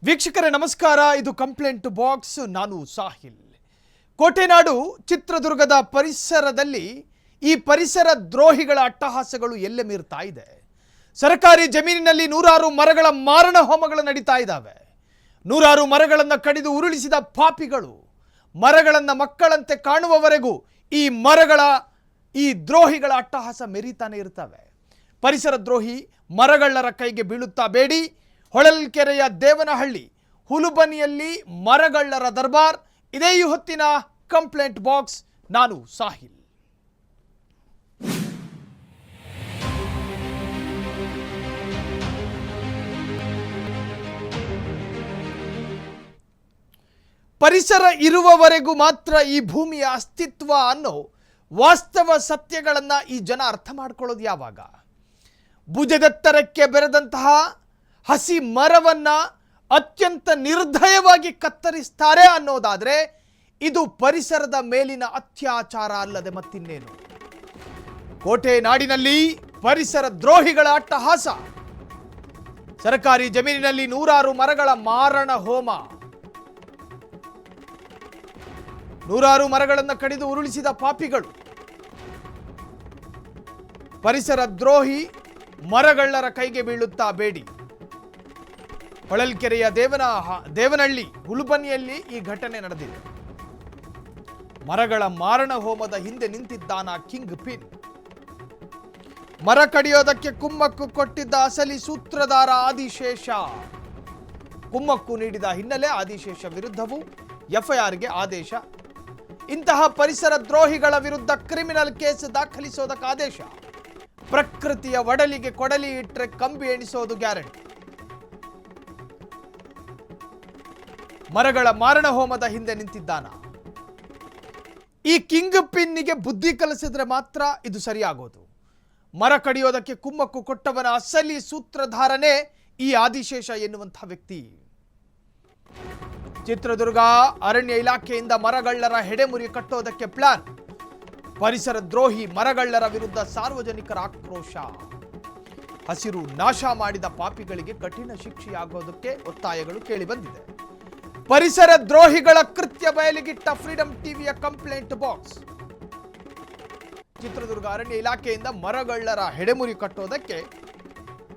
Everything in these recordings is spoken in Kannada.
ವೀಕ್ಷಕರೇ ನಮಸ್ಕಾರ. ಇದು ಕಂಪ್ಲೇಂಟ್ ಬಾಕ್ಸ್. ನಾನು ಸಾಹಿಲ್. ಕೋಟೆನಾಡು ಚಿತ್ರದುರ್ಗದ ಪರಿಸರದಲ್ಲಿ ಈ ಪರಿಸರ ದ್ರೋಹಿಗಳ ಅಟ್ಟಹಾಸಗಳು ಎಲ್ಲೆ ಮೀರ್ತಾ ಇದೆ. ಸರ್ಕಾರಿ ಜಮೀನಿನಲ್ಲಿ ನೂರಾರು ಮರಗಳ ಮಾರಣ ಹೋಮಗಳು ನಡೀತಾ ಇದ್ದಾವೆ. ನೂರಾರು ಮರಗಳನ್ನು ಕಡಿದು ಉರುಳಿಸಿದ ಪಾಪಿಗಳು ಮರಗಳನ್ನು ಮಕ್ಕಳಂತೆ ಕಾಣುವವರೆಗೂ ಈ ದ್ರೋಹಿಗಳ ಅಟ್ಟಹಾಸ ಮೆರೀತಾನೆ ಇರ್ತವೆ. ಪರಿಸರ ದ್ರೋಹಿ ಮರಗಳ್ಳರ ಕೈಗೆ ಬೀಳುತ್ತಾ ಬೇಡಿ. ಹೊಳಲ್ಕೆರೆಯ ದೇವನಹಳ್ಳಿ ಹುಲುಬನಿಯಲ್ಲಿ ಮರಗಳ್ಳರ ದರ್ಬಾರ್. ಇದೇ ಈ ಹೊತ್ತಿನ ಕಂಪ್ಲೇಂಟ್ ಬಾಕ್ಸ್. ನಾನು ಸಾಹಿಲ್. ಪರಿಸರ ಇರುವವರೆಗೂ ಮಾತ್ರ ಈ ಭೂಮಿಯ ಅಸ್ತಿತ್ವ ಅನ್ನೋ ವಾಸ್ತವ ಸತ್ಯಗಳನ್ನು ಈ ಜನ ಅರ್ಥ ಮಾಡ್ಕೊಳ್ಳೋದು ಯಾವಾಗ? ಭುಜದೆತ್ತರಕ್ಕೆ ಬೆರೆದಂತಹ ಹಸಿ ಮರವನ್ನ ಅತ್ಯಂತ ನಿರ್ದಯವಾಗಿ ಕತ್ತರಿಸ್ತಾರೆ ಅನ್ನೋದಾದರೆ ಇದು ಪರಿಸರದ ಮೇಲಿನ ಅತ್ಯಾಚಾರ ಅಲ್ಲದೆ ಮತ್ತಿನ್ನೇನು. ಕೋಟೆ ನಾಡಿನಲ್ಲಿ ಪರಿಸರ ದ್ರೋಹಿಗಳ ಅಟ್ಟಹಾಸ. ಸರ್ಕಾರಿ ಜಮೀನಿನಲ್ಲಿ ನೂರಾರು ಮರಗಳ ಮಾರಣ ಹೋಮ. ನೂರಾರು ಮರಗಳನ್ನು ಕಡಿದು ಉರುಳಿಸಿದ ಪಾಪಿಗಳು. ಪರಿಸರ ದ್ರೋಹಿ ಮರಗಳ್ಳರ ಕೈಗೆ ಬೀಳುತ್ತಾ ಬೇಡಿ. ಹೊಳಲ್ಕೆರೆಯ ದೇವನಹಳ್ಳಿ ಹುಲುಬನಿಯಲ್ಲಿ ಈ ಘಟನೆ ನಡೆದಿದೆ. ಮರಗಳ ಮಾರಣ ಹೋಮದ ಹಿಂದೆ ನಿಂತಿದ್ದಾನ ಕಿಂಗ್ ಪಿನ್. ಮರ ಕಡಿಯೋದಕ್ಕೆ ಕುಮ್ಮಕ್ಕು ಕೊಟ್ಟಿದ್ದ ಅಸಲಿ ಸೂತ್ರಧಾರ ಆದಿಶೇಷ. ಕುಮ್ಮಕ್ಕು ನೀಡಿದ ಹಿನ್ನೆಲೆ ಆದಿಶೇಷ ವಿರುದ್ಧವೂ ಎಫ್ಐಆರ್ಗೆ ಆದೇಶ. ಇಂತಹ ಪರಿಸರ ದ್ರೋಹಿಗಳ ವಿರುದ್ಧ ಕ್ರಿಮಿನಲ್ ಕೇಸ್ ದಾಖಲಿಸೋದಕ್ಕೆ ಆದೇಶ. ಪ್ರಕೃತಿಯ ಒಡಲಿಗೆ ಕೊಡಲಿ ಇಟ್ಟರೆ ಕಂಬಿ ಎಣಿಸೋದು ಗ್ಯಾರಂಟಿ. ಮರಗಳ ಮಾರಣ ಹೋಮದ ಹಿಂದೆ ನಿಂತಿದ್ದಾನ. ಈ ಕಿಂಗ್ ಪಿನ್ನಿಗೆ ಬುದ್ಧಿ ಕಲಿಸಿದ್ರೆ ಮಾತ್ರ ಇದು ಸರಿಯಾಗೋದು. ಮರ ಕಡಿಯೋದಕ್ಕೆ ಕುಮ್ಮಕ್ಕು ಕೊಟ್ಟವನ ಅಸಲಿ ಸೂತ್ರಧಾರನೇ ಈ ಆದಿಶೇಷ ಎನ್ನುವಂತಹ ವ್ಯಕ್ತಿ. ಚಿತ್ರದುರ್ಗ ಅರಣ್ಯ ಇಲಾಖೆಯಿಂದ ಮರಗಳ್ಳರ ಹೆಡೆಮುರಿ ಕಟ್ಟೋದಕ್ಕೆ ಪ್ಲಾನ್. ಪರಿಸರ ದ್ರೋಹಿ ಮರಗಳ್ಳರ ವಿರುದ್ಧ ಸಾರ್ವಜನಿಕರ ಆಕ್ರೋಶ. ಹಸಿರು ನಾಶ ಮಾಡಿದ ಪಾಪಿಗಳಿಗೆ ಕಠಿಣ ಶಿಕ್ಷೆಯಾಗೋದಕ್ಕೆ ಒತ್ತಾಯಗಳು ಕೇಳಿಬಂದಿದೆ. ಪರಿಸರ ದ್ರೋಹಿಗಳ ಕೃತ್ಯ ಬಯಲಿಗಿಟ್ಟ ಫ್ರೀಡಂ ಟಿವಿಯ ಕಂಪ್ಲೇಂಟ್ ಬಾಕ್ಸ್. ಚಿತ್ರದುರ್ಗ ಅರಣ್ಯ ಇಲಾಖೆಯಿಂದ ಮರಗಳ್ಳರ ಹೆಡೆಮುರಿ ಕಟ್ಟೋದಕ್ಕೆ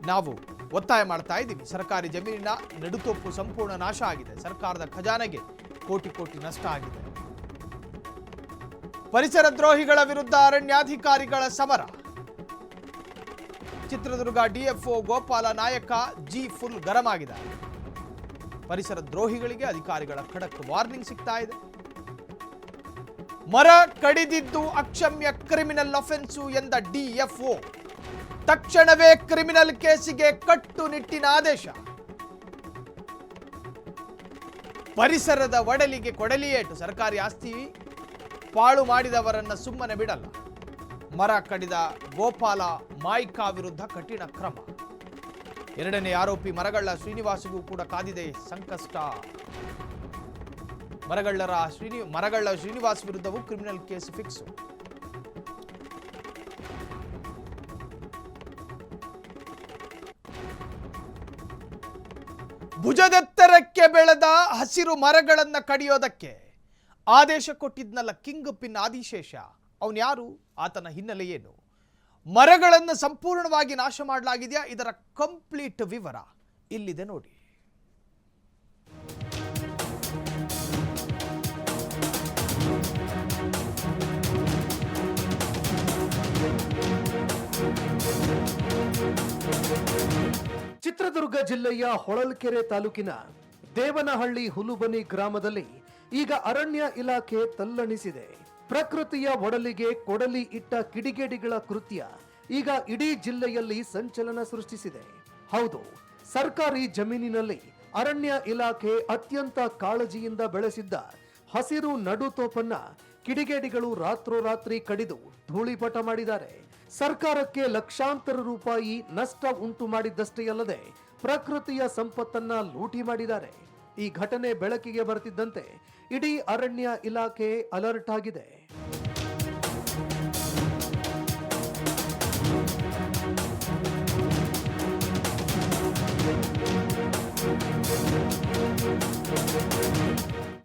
ನಾವು ಒತ್ತಾಯ ಮಾಡ್ತಾ ಇದ್ದೀವಿ. ಸರ್ಕಾರಿ ಜಮೀನಿನ ನಡುತೊಪ್ಪು ಸಂಪೂರ್ಣ ನಾಶ ಆಗಿದೆ. ಸರ್ಕಾರದ ಖಜಾನೆಗೆ ಕೋಟಿ ಕೋಟಿ ನಷ್ಟ ಆಗಿದೆ. ಪರಿಸರ ದ್ರೋಹಿಗಳ ವಿರುದ್ಧ ಅರಣ್ಯಾಧಿಕಾರಿಗಳ ಸಮರ. ಚಿತ್ರದುರ್ಗ ಡಿಎಫ್ಒ ಗೋಪಾಲ ನಾಯಕ ಜಿ ಫುಲ್ ಗರಂ ಆಗಿದ್ದಾರೆ. ಪರಿಸರ ದ್ರೋಹಿಗಳಿಗೆ ಅಧಿಕಾರಿಗಳ ಖಡಕ್ ವಾರ್ನಿಂಗ್ ಸಿಗ್ತಾ ಇದೆ. ಮರ ಕಡಿದಿದ್ದು ಅಕ್ಷಮ್ಯ ಕ್ರಿಮಿನಲ್ ಅಫೆನ್ಸು ಎಂದ ಡಿಎಫ್ಒ ತಕ್ಷಣವೇ ಕ್ರಿಮಿನಲ್ ಕೇಸಿಗೆ ಕಟ್ಟುನಿಟ್ಟಿನ ಆದೇಶ. ಪರಿಸರದ ಒಡಲಿಗೆ ಕೊಡಲಿಯೇಟು. ಸರ್ಕಾರಿ ಆಸ್ತಿ ಪಾಳು ಮಾಡಿದವರನ್ನ ಸುಮ್ಮನೆ ಬಿಡಲ್ಲ. ಮರ ಕಡಿದ ಗೋಪಾಲ ಮಾಯ್ಕಾ ವಿರುದ್ಧ ಕಠಿಣ ಕ್ರಮ. ಎರಡನೇ ಆರೋಪಿ ಮರಗಳ್ಳ ಶ್ರೀನಿವಾಸಗೂ ಕೂಡ ಕಾದಿದೆ ಸಂಕಷ್ಟ. ಮರಗಳ್ಳ ಶ್ರೀನಿವಾಸ್ ವಿರುದ್ಧವೂ ಕ್ರಿಮಿನಲ್ ಕೇಸ್ ಫಿಕ್ಸ್. ಭುಜದೆತ್ತರಕ್ಕೆ ಬೆಳೆದ ಹಸಿರು ಮರಗಳನ್ನ ಕಡಿಯೋದಕ್ಕೆ ಆದೇಶ ಕೊಟ್ಟಿದ್ನಲ್ಲ ಕಿಂಗ್ ಪಿನ್ ಆದಿಶೇಷ. ಅವನು ಯಾರು? ಆತನ ಹಿನ್ನೆಲೆ ಏನು? ಮರಗಳನ್ನು ಸಂಪೂರ್ಣವಾಗಿ ನಾಶ ಮಾಡಲಾಗಿದೆಯಾ? ಇದರ ಕಂಪ್ಲೀಟ್ ವಿವರ ಇಲ್ಲಿದೆ ನೋಡಿ. ಚಿತ್ರದುರ್ಗ ಜಿಲ್ಲೆಯ ಹೊಳಲ್ಕೆರೆ ತಾಲೂಕಿನ ದೇವನಹಳ್ಳಿ ಹುಲುಬನಿ ಗ್ರಾಮದಲ್ಲಿ ಈಗ ಅರಣ್ಯ ಇಲಾಖೆ ತಲ್ಲಣಿಸಿದೆ. ಪ್ರಕೃತಿಯ ಒಡಲಿಗೆ ಕೊಡಲಿ ಇಟ್ಟ ಕಿಡಿಗೇಡಿಗಳ ಕೃತ್ಯ ಈಗ ಇಡೀ ಜಿಲ್ಲೆಯಲ್ಲಿ ಸಂಚಲನ ಸೃಷ್ಟಿಸಿದೆ. ಹೌದು, ಸರ್ಕಾರಿ ಜಮೀನಿನಲ್ಲಿ ಅರಣ್ಯ ಇಲಾಖೆ ಅತ್ಯಂತ ಕಾಳಜಿಯಿಂದ ಬೆಳೆಸಿದ್ದ ಹಸಿರು ನಡುತೋಪನ್ನ ಕಿಡಿಗೇಡಿಗಳು ರಾತ್ರೋರಾತ್ರಿ ಕಡಿದು ಧೂಳಿಪಟ ಮಾಡಿದ್ದಾರೆ. ಸರ್ಕಾರಕ್ಕೆ ಲಕ್ಷಾಂತರ ರೂಪಾಯಿ ನಷ್ಟ ಉಂಟು ಮಾಡಿದ್ದಷ್ಟೇ ಅಲ್ಲದೆ ಪ್ರಕೃತಿಯ ಸಂಪತ್ತನ್ನ ಲೂಟಿ ಮಾಡಿದ್ದಾರೆ. ಈ ಘಟನೆ ಬೆಳಕಿಗೆ ಬರ್ತಿದ್ದಂತೆ ಇಡೀ ಅರಣ್ಯ ಇಲಾಖೆ ಅಲರ್ಟ್ ಆಗಿದೆ.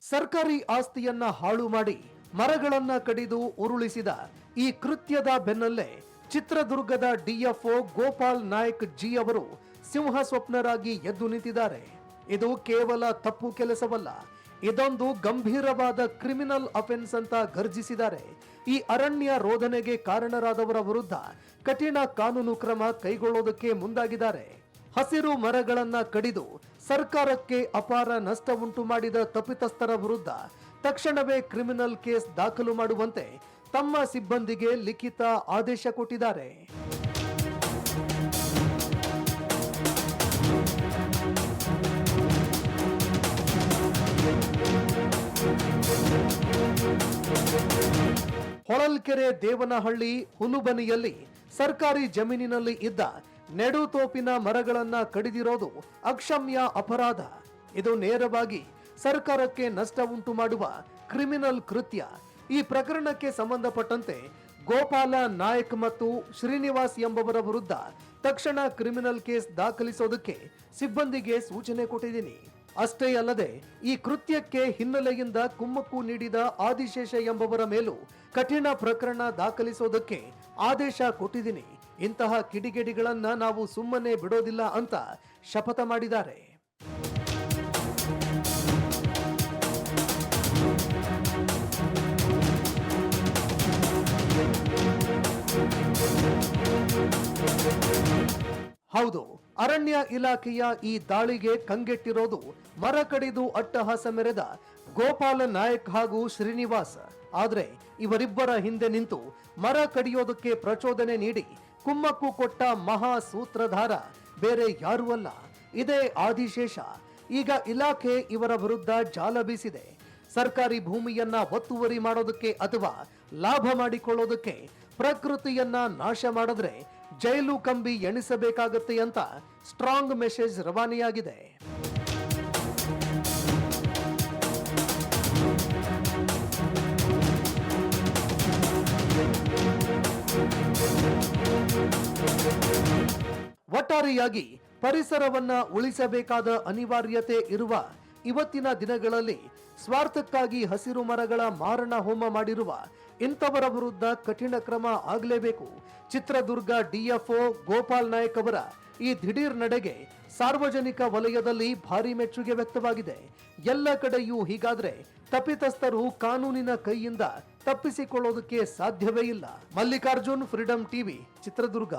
ಸರ್ಕಾರಿ ಆಸ್ತಿಯನ್ನ ಹಾಳು ಮಾಡಿ ಮರಗಳನ್ನ ಕಡಿದು ಉರುಳಿಸಿದ ಈ ಕೃತ್ಯದ ಬೆನ್ನಲ್ಲೇ ಚಿತ್ರದುರ್ಗದ ಡಿಎಫ್ಒ ಗೋಪಾಲ್ ನಾಯಕ್ ಜಿ ಅವರು ಸಿಂಹ ಸ್ವಪ್ನರಾಗಿ ಎದ್ದು ನಿಂತಿದ್ದಾರೆ. ಇದು ಕೇವಲ ತಪ್ಪು ಕೆಲಸವಲ್ಲ, ಇದೊಂದು ಗಂಭೀರವಾದ ಕ್ರಿಮಿನಲ್ ಅಫೆನ್ಸ್ ಅಂತ ಗರ್ಜಿಸಿದ್ದಾರೆ. ಈ ಅರಣ್ಯ ರೋಧನೆಗೆ ಕಾರಣರಾದವರ ವಿರುದ್ಧ ಕಠಿಣ ಕಾನೂನು ಕ್ರಮ ಕೈಗೊಳ್ಳೋದಕ್ಕೆ ಮುಂದಾಗಿದ್ದಾರೆ. ಹಸಿರು ಮರಗಳನ್ನ ಕಡಿದು ಸರ್ಕಾರಕ್ಕೆ ಅಪಾರ ನಷ್ಟ ಉಂಟು ಮಾಡಿದ ತಪ್ಪಿತಸ್ಥರ ವಿರುದ್ಧ ತಕ್ಷಣವೇ ಕ್ರಿಮಿನಲ್ ಕೇಸ್ ದಾಖಲು ಮಾಡುವಂತೆ ತಮ್ಮ ಸಿಬ್ಬಂದಿಗೆ ಲಿಖಿತ ಆದೇಶ ಕೊಟ್ಟಿದ್ದಾರೆ. ಹೊಳಲ್ಕೆರೆ ದೇವನಹಳ್ಳಿ ಹುಲುಬನಿಯಲ್ಲಿ ಸರ್ಕಾರಿ ಜಮೀನಿನಲ್ಲಿ ಇದ್ದ ನೆಡುತೋಪಿನ ಮರಗಳನ್ನ ಕಡಿದಿರೋದು ಅಕ್ಷಮ್ಯ ಅಪರಾಧ. ಇದು ನೇರವಾಗಿ ಸರ್ಕಾರಕ್ಕೆ ನಷ್ಟ ಉಂಟು ಮಾಡುವ ಕ್ರಿಮಿನಲ್ ಕೃತ್ಯ. ಈ ಪ್ರಕರಣಕ್ಕೆ ಸಂಬಂಧಪಟ್ಟಂತೆ ಗೋಪಾಲ ನಾಯಕ್ ಮತ್ತು ಶ್ರೀನಿವಾಸ್ ಎಂಬವರ ವಿರುದ್ಧ ತಕ್ಷಣ ಕ್ರಿಮಿನಲ್ ಕೇಸ್ ದಾಖಲಿಸೋದಕ್ಕೆ ಸಿಬ್ಬಂದಿಗೆ ಸೂಚನೆ ಕೊಟ್ಟಿದ್ದೀನಿ. ಅಷ್ಟೇ ಅಲ್ಲದೆ ಈ ಕೃತ್ಯಕ್ಕೆ ಹಿನ್ನೆಲೆಯಿಂದ ಕುಮ್ಮಕ್ಕು ನೀಡಿದ ಆದಿಶೇಷ ಎಂಬವರ ಮೇಲೂ ಕಠಿಣ ಪ್ರಕರಣ ದಾಖಲಿಸೋದಕ್ಕೆ ಆದೇಶ ಕೊಟ್ಟಿದ್ದೀನಿ. ಇಂತಹ ಕಿಡಿಗೇಡಿಗಳನ್ನ ನಾವು ಸುಮ್ಮನೆ ಬಿಡೋದಿಲ್ಲ ಅಂತ ಶಪಥ ಮಾಡಿದ್ದಾರೆ. ಹೌದು, ಅರಣ್ಯ ಇಲಾಖೆಯ ಈ ದಾಳಿಗೆ ಕಂಗೆಟ್ಟಿರೋದು ಮರ ಕಡಿದು ಅಟ್ಟಹಾಸ ಮೆರೆದ ಗೋಪಾಲ ನಾಯಕ್ ಹಾಗೂ ಶ್ರೀನಿವಾಸ್. ಆದ್ರೆ ಇವರಿಬ್ಬರ ಹಿಂದೆ ನಿಂತು ಮರ ಕಡಿಯೋದಕ್ಕೆ ಪ್ರಚೋದನೆ ನೀಡಿ ಕುಮ್ಮಕ್ಕು ಕೊಟ್ಟ ಮಹಾ ಸೂತ್ರಧಾರ ಬೇರೆ ಯಾರೂ ಅಲ್ಲ, ಇದೇ ಆದಿಶೇಷ. ಈಗ ಇಲಾಖೆ ಇವರ ವಿರುದ್ಧ ಜಾಲ ಬೀಸಿದೆ. ಸರ್ಕಾರಿ ಭೂಮಿಯನ್ನ ಒತ್ತುವರಿ ಮಾಡೋದಕ್ಕೆ ಅಥವಾ ಲಾಭ ಮಾಡಿಕೊಳ್ಳೋದಕ್ಕೆ ಪ್ರಕೃತಿಯನ್ನ ನಾಶ ಮಾಡಿದ್ರೆ ಜೈಲು ಕಂಬಿ ಎಣಿಸಬೇಕಾಗತ್ತೆ ಅಂತ ಸ್ಟ್ರಾಂಗ್ ಮೆಸೇಜ್ ರವಾನೆಯಾಗಿದೆ. ಒಟ್ಟಾರೆಯಾಗಿ ಪರಿಸರವನ್ನ ಉಳಿಸಬೇಕಾದ ಅನಿವಾರ್ಯತೆ ಇರುವ ಇವತ್ತಿನ ದಿನಗಳಲ್ಲಿ ಸ್ವಾರ್ಥಕ್ಕಾಗಿ ಹಸಿರು ಮರಗಳ ಮಾರಣ ಹೋಮ ಮಾಡಿರುವ ಇಂಥವರ ವಿರುದ್ಧ ಕಠಿಣ ಕ್ರಮ ಆಗಲೇಬೇಕು. ಚಿತ್ರದುರ್ಗ ಡಿಎಫ್ಒ ಗೋಪಾಲ್ ನಾಯಕ್ ಅವರ ಈ ದಿಢೀರ್ ನಡೆಗೆ ಸಾರ್ವಜನಿಕ ವಲಯದಲ್ಲಿ ಭಾರಿ ಮೆಚ್ಚುಗೆ ವ್ಯಕ್ತವಾಗಿದೆ. ಎಲ್ಲ ಕಡೆಯೂ ಹೀಗಾದ್ರೆ ತಪ್ಪಿತಸ್ಥರು ಕಾನೂನಿನ ಕೈಯಿಂದ ತಪ್ಪಿಸಿಕೊಳ್ಳೋದಕ್ಕೆ ಸಾಧ್ಯವೇ ಇಲ್ಲ. Mallikarjun, freedom TV, Chitradurga.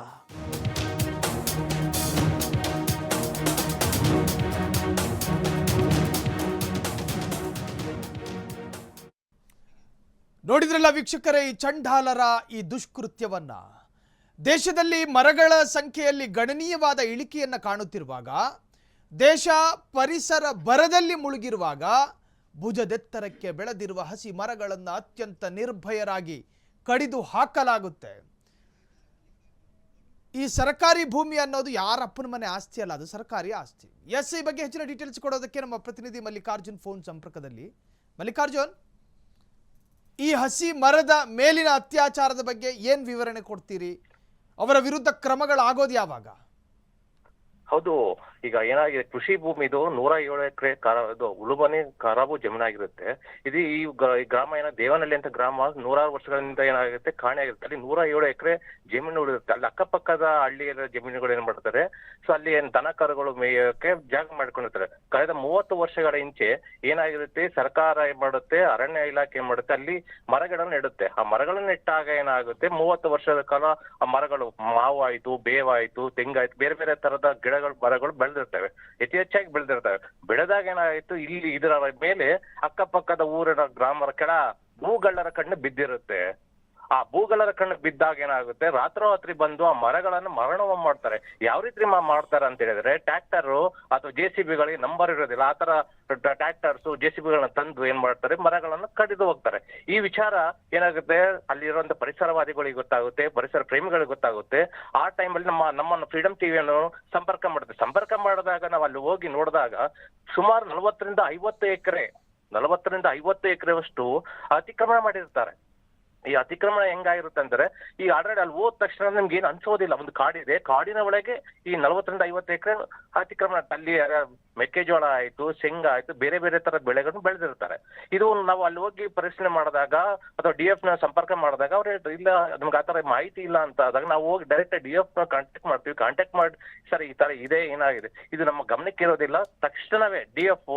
ನೋಡಿದ್ರಲ್ಲ ವೀಕ್ಷಕರೇ, ಈ ಚಂಡಾಲರ ಈ ದುಷ್ಕೃತ್ಯವನ್ನ. ದೇಶದಲ್ಲಿ ಮರಗಳ ಸಂಖ್ಯೆಯಲ್ಲಿ ಗಣನೀಯವಾದ ಇಳಿಕೆಯನ್ನು ಕಾಣುತ್ತಿರುವಾಗ, ದೇಶ ಪರಿಸರ ಬರದಲ್ಲಿ ಮುಳುಗಿರುವಾಗ, ಭುಜದೆತ್ತರಕ್ಕೆ ಬೆಳೆದಿರುವ ಹಸಿ ಮರಗಳನ್ನು ಅತ್ಯಂತ ನಿರ್ಭಯರಾಗಿ ಕಡಿದು ಹಾಕಲಾಗುತ್ತೆ. ಈ ಸರ್ಕಾರಿ ಭೂಮಿ ಅನ್ನೋದು ಯಾರ ಅಪ್ಪನ ಮನೆ ಆಸ್ತಿ ಅಲ್ಲ, ಅದು ಸರ್ಕಾರಿ ಆಸ್ತಿ. ಎಸ್, ಈ ಬಗ್ಗೆ ಹೆಚ್ಚಿನ ಡೀಟೇಲ್ಸ್ ಕೊಡೋದಕ್ಕೆ ನಮ್ಮ ಪ್ರತಿನಿಧಿ ಮಲ್ಲಿಕಾರ್ಜುನ್ ಫೋನ್ ಸಂಪರ್ಕದಲ್ಲಿ. ಮಲ್ಲಿಕಾರ್ಜುನ್, ಈ ಹಸಿ ಮರದ ಮೇಲಿನ ಅತ್ಯಾಚಾರದ ಬಗ್ಗೆ ಏನ್ ವಿವರಣೆ ಕೊಡ್ತೀರಿ? ಅವರ ವಿರುದ್ಧ ಕ್ರಮಗಳಾಗೋದು ಯಾವಾಗ? ಹೌದು, ಈಗ ಏನಾಗಿದೆ, ಕೃಷಿ ಭೂಮಿ ಇದು 107 ಎಕರೆ ಉಳುಬನಿ ಖರಾಬು ಜಮೀನಾಗಿರುತ್ತೆ. ಇದು ಈ ಗ್ರಾಮ ದೇವನಹಳ್ಳಿ ಅಂತ ಗ್ರಾಮ 100 ವರ್ಷಗಳಿಂದ ಏನಾಗುತ್ತೆ ಕಾಣೆಯಾಗಿರುತ್ತೆ. ಅಲ್ಲಿ 107 ಎಕರೆ ಜಮೀನು ಉಳಿರುತ್ತೆ. ಅಲ್ಲಿ ಅಕ್ಕಪಕ್ಕದ ಹಳ್ಳಿಯ ಜಮೀನುಗಳು ಏನ್ ಮಾಡ್ತಾರೆ, ಸೊ ಅಲ್ಲಿ ದನ ಕರುಗಳು ಮೇಯಕ್ಕೆ ಜಾಗ ಮಾಡ್ಕೊಂಡಿರ್ತಾರೆ. ಕಳೆದ 30 ವರ್ಷಗಳ ಹಿಂಚೆ ಏನಾಗಿರುತ್ತೆ, ಸರ್ಕಾರ ಏನ್ ಮಾಡುತ್ತೆ, ಅರಣ್ಯ ಇಲಾಖೆ ಏನ್ ಮಾಡುತ್ತೆ, ಅಲ್ಲಿ ಮರಗಳನ್ನ ನೆಡುತ್ತೆ. ಆ ಮರಗಳನ್ನ ನೆಟ್ಟಾಗ ಏನಾಗುತ್ತೆ, 30 ವರ್ಷದ ಕಾಲ ಆ ಮರಗಳು ಮಾವು ಆಯ್ತು, ಬೇವಾಯ್ತು, ತೆಂಗಾಯ್ತು, ಬೇರೆ ಬೇರೆ ತರದ ಗಿಡಗಳು ಮರಗಳು ಬೆಳೆದಿರ್ತವೆ, ಹೆಚ್ಚಾಗಿ ಬೆಳೆದಿರ್ತವೆ. ಬೆಳೆದಾಗ ಏನಾಯ್ತು, ಇಲ್ಲಿ ಇದರ ಮೇಲೆ ಅಕ್ಕಪಕ್ಕದ ಊರಿನ ಗ್ರಾಮರ ಕೆಳ ಭೂಗಳ್ಳರ ಕಣ್ಣು ಬಿದ್ದಿರುತ್ತೆ. ಆ ಭೂಗಳ್ಳರ ಕಣ್ಣು ಬಿದ್ದಾಗ ಏನಾಗುತ್ತೆ, ರಾತ್ರೋರಾತ್ರಿ ಬಂದು ಆ ಮರಗಳನ್ನ ಮರಣವ ಮಾಡ್ತಾರೆ. ಯಾವ ರೀತಿ ಮಾಡ್ತಾರೆ ಅಂತ ಹೇಳಿದ್ರೆ, ಟ್ರ್ಯಾಕ್ಟರ್ ಅಥವಾ JCBಗಳಿಗೆ ನಂಬರ್ ಇರೋದಿಲ್ಲ, ಆತರ ಟ್ರ್ಯಾಕ್ಟರ್ಸ್ JCBಗಳನ್ನ ತಂದು ಏನ್ ಮಾಡ್ತಾರೆ, ಮರಗಳನ್ನ ಕಡಿದು ಹೋಗ್ತಾರೆ. ಈ ವಿಚಾರ ಏನಾಗುತ್ತೆ, ಅಲ್ಲಿರುವಂತ ಪರಿಸರವಾದಿಗಳಿಗೆ ಗೊತ್ತಾಗುತ್ತೆ, ಪರಿಸರ ಪ್ರೇಮಿಗಳಿಗೆ ಗೊತ್ತಾಗುತ್ತೆ. ಆ ಟೈಮಲ್ಲಿ ನಮ್ಮನ್ನು ಫ್ರೀಡಂ ಟಿವಿಯನ್ನು ಸಂಪರ್ಕ ಮಾಡುತ್ತೆ. ಸಂಪರ್ಕ ಮಾಡಿದಾಗ ನಾವು ಅಲ್ಲಿ ಹೋಗಿ ನೋಡಿದಾಗ ಸುಮಾರು 40ರಿಂದ 50 ಎಕರೆವಷ್ಟು ಅತಿಕ್ರಮಣ ಮಾಡಿರ್ತಾರೆ. ಈ ಅತಿಕ್ರಮಣ ಹೆಂಗಾಗಿರುತ್ತೆ ಅಂದ್ರೆ, ಈ ಆಲ್ರೆಡಿ ಅಲ್ಲಿ ಹೋದ ತಕ್ಷಣ ನಿಮ್ಗೆ ಏನು ಅನ್ಸೋದಿಲ್ಲ. ಒಂದು ಕಾಡಿದೆ, ಕಾಡಿನ ಒಳಗೆ ಈ 40ರಿಂದ 50 ಎಕರೆ ಅತಿಕ್ರಮಣ, ಅಲ್ಲಿ ಮೆಕ್ಕೆಜೋಳ ಆಯ್ತು, ಶೇಂಗಾ ಆಯ್ತು, ಬೇರೆ ಬೇರೆ ತರ ಬೆಳೆಗಳನ್ನು ಬೆಳೆದಿರ್ತಾರೆ. ಇದು ನಾವು ಅಲ್ಲಿ ಹೋಗಿ ಪರಿಶೀಲನೆ ಮಾಡಿದಾಗ ಅಥವಾ DF ನ ಸಂಪರ್ಕ ಮಾಡಿದಾಗ ಅವ್ರು ಹೇಳ್ತಾರೆ ಇಲ್ಲ ನಮ್ಗೆ ಆತರ ಮಾಹಿತಿ ಇಲ್ಲ ಅಂತ ಆದಾಗ ನಾವು ಹೋಗಿ ಡೈರೆಕ್ಟ್ DF ನ ಕಾಂಟ್ಯಾಕ್ಟ್ ಮಾಡ್ತೀವಿ. ಕಾಂಟ್ಯಾಕ್ಟ್ ಮಾಡಿ ಸರ್ ಈ ತರ ಇದೆ, ಏನಾಗಿದೆ, ಇದು ನಮ್ಮ ಗಮನಕ್ಕೆ ಇರೋದಿಲ್ಲ. ತಕ್ಷಣವೇ DF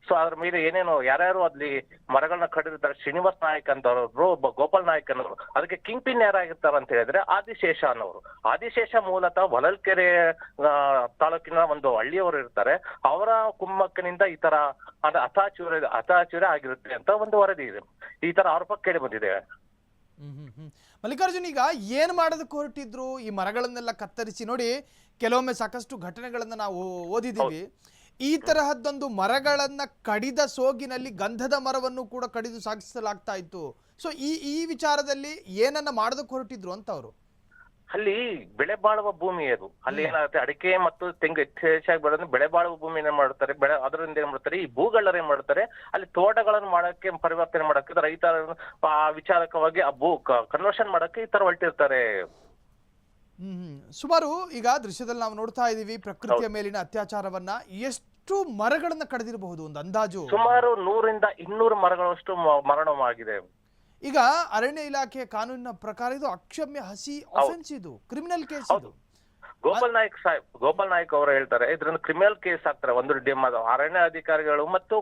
ಸೊ ಅದ್ರ ಮೇಲೆ ಏನೇನು ಯಾರ್ಯಾರು ಅಲ್ಲಿ ಮರಗಳನ್ನ ಕಡಿದಿರ್ತಾರೆ, ಶ್ರೀನಿವಾಸ್ ನಾಯಕ್ ಅಂತವ್ರು, ಗೋಪಾಲ್ ನಾಯಕ್ ಅನ್ನೋರು, ಅದಕ್ಕೆ ಕಿಂಗ್ ಪಿನ್ ಯಾರಾಗಿರ್ತಾರ ಅಂತ ಹೇಳಿದ್ರೆ ಆದಿಶೇಷ ಅನ್ನೋರು. ಆದಿಶೇಷ ಮೂಲತಃ ಹೊಳಲ್ಕೆರೆ ತಾಲೂಕಿನ ಒಂದು ಹಳ್ಳಿಯವರು ಇರ್ತಾರೆ. ಅವರ ಕುಮ್ಮಕ್ಕಿನಿಂದ ಈ ತರ ಅತಾಚುರ್ಯ ಆಗಿರುತ್ತೆ ಅಂತ ಒಂದು ವರದಿ ಇದೆ. ಈ ತರ ಆರೋಪ ಕೇಳಿ ಬಂದಿದೆ. ಮಲ್ಲಿಕಾರ್ಜುನ್, ಈಗ ಏನು ಮಾಡೋದಕ್ಕೆ ಹೊರಟಿದ್ರು? ಈ ಮರಗಳನ್ನೆಲ್ಲ ಕತ್ತರಿಸಿ ನೋಡಿ, ಕೆಲವೊಮ್ಮೆ ಸಾಕಷ್ಟು ಘಟನೆಗಳನ್ನ ನಾವು ಓದಿದ್ದೀವಿ. ಈ ತರಹದ್ದೊಂದು ಮರಗಳನ್ನ ಕಡಿದ ಸೋಗಿನಲ್ಲಿ ಗಂಧದ ಮರವನ್ನು ಕೂಡ ಕಡಿದು ಸಾಗಿಸಲಾಗ್ತಾ ಇತ್ತು. ಸೊ ಈ ವಿಚಾರದಲ್ಲಿ ಏನನ್ನ ಮಾಡೋದಕ್ಕೆ ಹೊರಟಿದ್ರು ಅಂತ ಅವರು? ಅಲ್ಲಿ ಬೆಳೆ ಬಾಳುವ ಭೂಮಿ ಅದು. ಅಲ್ಲಿ ಏನಾಗುತ್ತೆ, ಅಡಿಕೆ ಮತ್ತು ತೆಂಗು ಹೆಚ್ಚಾಗಿ ಬೆಳೆದ್ರೆ ಬೆಳೆ ಬಾಳುವ ಭೂಮಿ ಏನ್ ಮಾಡ್ತಾರೆ, ಅದರಿಂದ ಏನ್ ಮಾಡ್ತಾರೆ, ಈ ಭೂಗಳನ್ನ ಏನ್ ಮಾಡ್ತಾರೆ, ಅಲ್ಲಿ ತೋಟಗಳನ್ನು ಮಾಡಕ್ಕೆ ಪರಿವರ್ತನೆ ಮಾಡಕ್ಕೆ ರೈತರ ವಿಚಾರಕವಾಗಿ ಆ ಭೂ ಕನ್ವರ್ಷನ್ ಮಾಡಕ್ಕೆ ಈ ತರ ಹೊರಟಿರ್ತಾರೆ. ಸುಮಾರು ಈಗ ದೃಶ್ಯದಲ್ಲಿ ನಾವು ನೋಡ್ತಾ ಇದೀವಿ ಪ್ರಕೃತಿಯ ಮೇಲಿನ ಅತ್ಯಾಚಾರವನ್ನ. ಎಷ್ಟು ಮರಗಳನ್ನ ಕಡಿದಿರಬಹುದು ಒಂದು ಅಂದಾಜು? ಸುಮಾರು 100ರಿಂದ 200 ಮರಗಳಷ್ಟು ಮರಣವಾಗಿದೆ. ಈಗ ಅರಣ್ಯ ಇಲಾಖೆಯ ಕಾನೂನಿನ ಪ್ರಕಾರ ಇದು ಅಕ್ಷಮ್ಯ ಹಸಿ ಅಫೆನ್ಸ್, ಇದು ಕ್ರಿಮಿನಲ್ ಕೇಸ್. ಇದು ಗೋಪಾಲ್ ನಾಯಕ್ ಅವರು ಹೇಳ್ತಾರೆ ಇದರಿಂದ ಕ್ರಿಮಿನಲ್ ಕೇಸ್ ಆಗ್ತಾರೆ. ಒಂದು ಅರಣ್ಯ ಅಧಿಕಾರಿಗಳು ಮತ್ತು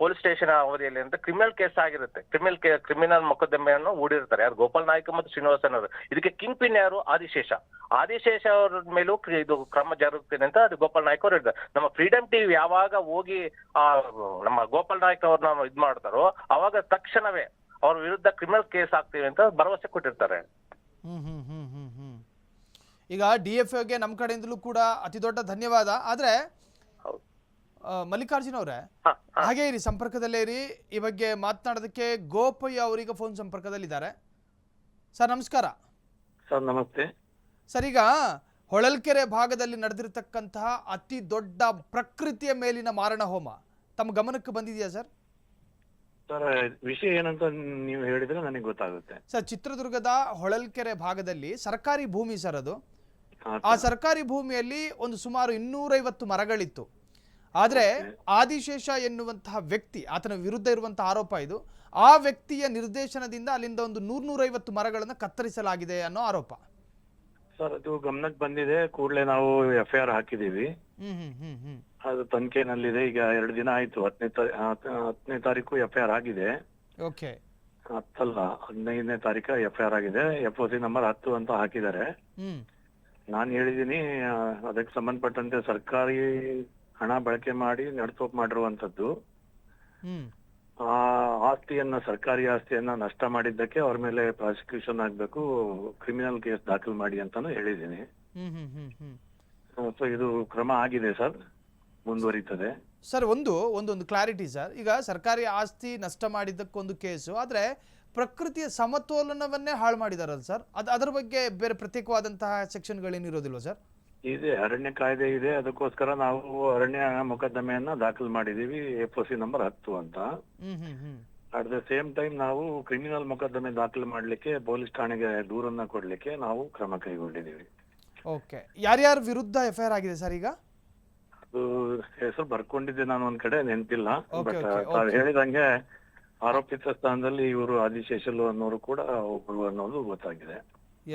ಪೊಲೀಸ್ ಸ್ಟೇಷನ್ ಅವಧಿಯಲ್ಲಿ ಅಂತ ಕ್ರಿಮಿನಲ್ ಕೇಸ್ ಆಗಿರುತ್ತೆ. ಕ್ರಿಮಿನಲ್ ಮೊಕದ್ದಮೆಯನ್ನು ಹೂಡಿರ್ತಾರೆ ಯಾರು, ಗೋಪಾಲ್ ನಾಯಕ್ ಮತ್ತು ಶ್ರೀನಿವಾಸನ್ ಅವರು. ಇದಕ್ಕೆ ಕಿಂಗ್ ಪಿನ್ ಯಾರು, ಆದಿಶೇಷ ಅವರ ಮೇಲೂ ಇದು ಕ್ರಮ ಜರುಗುತ್ತದೆ ಅಂತ ಅದು ಗೋಪಾಲ್ ನಾಯಕ್ ಅವರು ಹೇಳ್ತಾರೆ. ನಮ್ಮ ಫ್ರೀಡಮ್ ಟಿವಿ ಯಾವಾಗ ಹೋಗಿ ನಮ್ಮ ಗೋಪಾಲ್ ನಾಯಕ್ ಅವ್ರನ್ನ ಇದ್ ಮಾಡ್ತಾರೋ ಅವಾಗ ತಕ್ಷಣವೇ ಅವ್ರ ವಿರುದ್ಧ ಕ್ರಿಮಿನಲ್ ಕೇಸ್ ಆಗ್ತೀವಿ ಅಂತ ಭರವಸೆ ಕೊಟ್ಟಿರ್ತಾರೆ. ಈಗ DFOಗೆ ನಮ್ಮ ಕಡೆಯಿಂದಲೂ ಕೂಡ ಅತಿ ದೊಡ್ಡ ಧನ್ಯವಾದ. ಆದ್ರೆ ಮಲ್ಲಿಕಾರ್ಜುನ್ ಅವರೇ, ಹಾಗೆ ಇರಿ, ಸಂಪರ್ಕದಲ್ಲೇ ಇರಿ. ಈ ಬಗ್ಗೆ ಮಾತನಾಡೋದಕ್ಕೆ ಗೋಪಯ್ಯ ಅವರೀಗ ಫೋನ್ ಸಂಪರ್ಕದಲ್ಲಿದ್ದಾರೆ. ಸರ್ ನಮಸ್ಕಾರ. ಸರ್ ನಮಸ್ತೆ. ಸರ್, ಈಗ ಹೊಳಲ್ಕೆರೆ ಭಾಗದಲ್ಲಿ ನಡೆದಿರತಕ್ಕಂತಹ ಅತಿ ದೊಡ್ಡ ಪ್ರಕೃತಿಯ ಮೇಲಿನ ಮಾರಣ ಹೋಮ ತಮ್ಮ ಗಮನಕ್ಕೆ ಬಂದಿದೆಯಾ ಸರ್? ಸರ್ ವಿಷಯ ಏನಂತ ನೀವು ಹೇಳಿದ್ರೆ ನನಗೆ ಗೊತ್ತಾಗುತ್ತೆ. ಸರ್, ಚಿತ್ರದುರ್ಗದ ಹೊಳಲ್ಕೆರೆ ಭಾಗದಲ್ಲಿ ಸರ್ಕಾರಿ ಭೂಮಿ ಸರ್ ಅದು. ಆ ಸರ್ಕಾರಿ ಭೂಮಿಯಲ್ಲಿ ಒಂದು ಸುಮಾರು 250 ಮರಗಳಿತ್ತು. ಆದರೆ ಆದಿಶೇಷ ಎನ್ನುವಂತಹ ವ್ಯಕ್ತಿ, ಆತನ ವಿರುದ್ಧ ಇರುವಂತಹ ಆರೋಪ ಇದು, ಆ ವ್ಯಕ್ತಿಯ ನಿರ್ದೇಶನದಿಂದ ಅಲ್ಲಿಂದ ಒಂದು 100-150 ಮರಗಳನ್ನು ಕತ್ತರಿಸಲಾಗಿದೆ ಅನ್ನೋ ಆರೋಪ. ಸರ್ ಅದು ಗಮನಕ್ಕೆ ಬಂದಿದೆ, ಕೂಡಲೇ ನಾವು FIR ಹಾಕಿದೀವಿ. ಅದು ತನಿಖೆನಲ್ಲಿದೆ. ಈಗ 2 ದಿನ ಆಯ್ತು. 10ನೇ ತಾರೀಕು FIR ಆಗಿದೆ. ಓಕೆ, 15ನೇ ತಾರೀಕು FIR ಆಗಿದೆ. FOC ನಂಬರ್ 10 ಅಂತ ಹಾಕಿದ್ದಾರೆ. ನಾನು ಹೇಳಿದೀನಿ ಅದಕ್ಕೆ ಸಂಬಂಧಪಟ್ಟಂತೆ ಸರ್ಕಾರಿ ಹಣ ಬಳಕೆ ಮಾಡಿ ನಡ್ಸೋಕ್ ಮಾಡಿರುವಂತದ್ದು, ಆ ಆಸ್ತಿಯನ್ನ, ಸರ್ಕಾರಿ ಆಸ್ತಿಯನ್ನ ನಷ್ಟ ಮಾಡಿದ್ದಕ್ಕೆ ಅವ್ರ ಮೇಲೆ ಪ್ರಾಸಿಕ್ಯೂಷನ್ ಆಗ್ಬೇಕು, ಕ್ರಿಮಿನಲ್ ಕೇಸ್ ದಾಖಲು ಮಾಡಿ ಅಂತಾನು ಹೇಳಿದೀನಿ. ಸೊ ಇದು ಕ್ರಮ ಆಗಿದೆ ಸರ್, ಮುಂದುವರಿತದೆ. ಸರ್, ಒಂದು ಕ್ಲಾರಿಟಿ ಸರ್. ಈಗ ಸರ್ಕಾರಿ ಆಸ್ತಿ ನಷ್ಟ ಮಾಡಿದ್ದಕ್ಕೊಂದು ಕೇಸು, ಆದ್ರೆ ಪ್ರಕೃತಿಯ ಸಮತೋಲನವನ್ನೇ ಹಾಳು ಮಾಡಿದಾರಲ್ಲ ಸರ್, ಅದರ ಬಗ್ಗೆ ಬೇರೆ ಪ್ರತ್ಯೇಕವಾದಂತಹ ಸೆಕ್ಷನ್ಗಳೇನಿರೋದಿಲ್ವ ಸರ್? ಇದೆ, ಅರಣ್ಯ ಕಾಯ್ದೆ ಇದೆ. ಅದಕ್ಕೋಸ್ಕರ ನಾವು ಅರಣ್ಯ ಮೊಕದ್ದಮೆಯನ್ನ ದಾಖಲು ಮಾಡಿದೀವಿ, FOC ನಂಬರ್ 10 ಅಂತ. ಅಟ್ ದ ಸೇಮ್ ಟೈಮ್ ನಾವು ಕ್ರಿಮಿನಲ್ ಮೊಕದ್ದಮೆ ದಾಖಲು ಮಾಡ್ಲಿಕ್ಕೆ ಪೊಲೀಸ್ ಠಾಣೆಗೆ ದೂರನ್ನ ಕೊಡ್ಲಿಕ್ಕೆ ನಾವು ಕ್ರಮ ಕೈಗೊಂಡಿದ್ದೀವಿ. ಓಕೆ, ಯಾರ್ಯಾರ ವಿರುದ್ಧ FIR ಆಗಿದೆ ಸರ್ ಈಗ? ಅದು ಹೆಸರು ಬರ್ಕೊಂಡಿದ್ದೆ ನಾನು ಒಂದ್ ಕಡೆ, ನೆನಪಿಲ್ಲ. ಬಟ್ ತಾವು ಹೇಳಿದಂಗೆ ಆರೋಪಿತ ಸ್ಥಾನದಲ್ಲಿ ಇವರು ಆದಿಶೇಷಲು ಅನ್ನೋರು ಕೂಡ ಒಬ್ಬರು ಅನ್ನೋದು ಗೊತ್ತಾಗಿದೆ.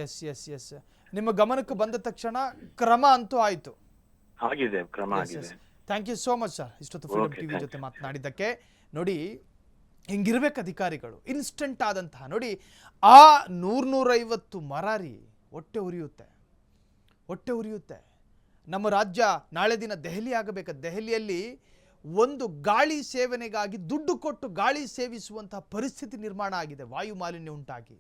ಎಸ್. ನಿಮ್ಮ ಗಮನಕ್ಕೆ ಬಂದ ತಕ್ಷಣ ಕ್ರಮ ಅಂತೂ ಆಯ್ತು? ಆಗಿದೆ, ಕ್ರಮ ಆಗಿದೆ. Thank you so much sir, ಇಷ್ಟೊತ್ತು ಫ್ರೀಡಮ್ ಟಿವಿ ಜೊತೆ ಮಾತನಾಡಿದ್ದಕ್ಕೆ. ನೋಡಿ, ಹಿಂಗಿರ್ಬೇಕು ಅಧಿಕಾರಿಗಳು, ಇನ್ಸ್ಟೆಂಟ್ ಆದಂತಹ. ನೋಡಿ, ಆ 100-150 ಮರ ರೀ, ಹೊಟ್ಟೆ ಉರಿಯುತ್ತೆ. ನಮ್ಮ ರಾಜ್ಯ ನಾಳೆ ದಿನ ದೆಹಲಿ ಆಗಬೇಕು. ದೆಹಲಿಯಲ್ಲಿ ಒಂದು ಗಾಳಿ ಸೇವನೆಗಾಗಿ ದುಡ್ಡು ಕೊಟ್ಟು ಗಾಳಿ ಸೇವಿಸುವಂತಹ ಪರಿಸ್ಥಿತಿ ನಿರ್ಮಾಣ ಆಗಿದೆ. ವಾಯು ಮಾಲಿನ್ಯ ಉಂಟಾಗಿ